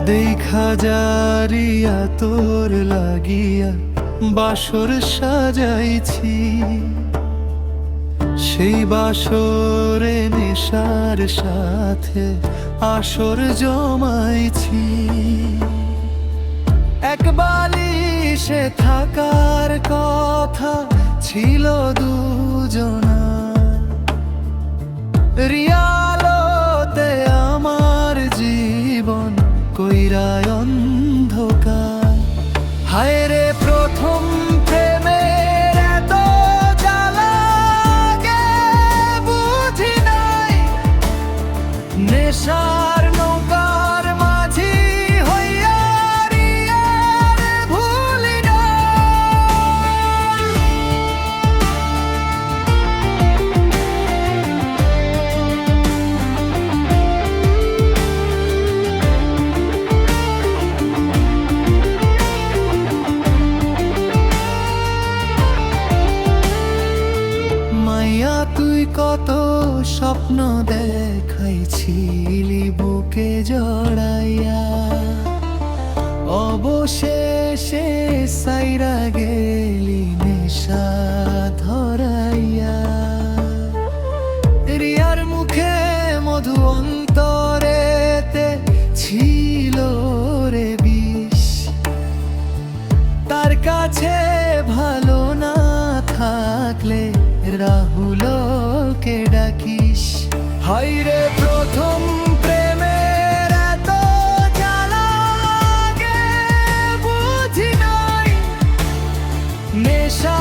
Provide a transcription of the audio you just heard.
দেখা জারিয়া তোর লাগিয়া বাসর সাজাইছি, সেই বাসরে নেশার সাথে আসর জমাইছি। এক বালিশে থাকার কথা ছিল দুজনার, রিয়ালোতে আমার জীবন কইরায় অন্ধকার। হায় রে প্রথম প্রেমের এত জ্বালা গে বুঝি নাই, নেশার নৌকার মাঝি হইয়া রিয়ার ভুলি নাই। মাইয়া তুই কত স্বপ্ন দেখাইছিলি বুকে জড়াইয়া, অবশেষে সাইরা গেলি নেশা ধরাইয়া। রিয়ার মুখে মধু অন্তরেতে ছিল রে বিষ, তার কাছে ভালো না থাকলে রাহুলকে ডাকিস। হায় রে প্রথম প্রেমের এত জ্বালা গে বুঝি নাই, নেশা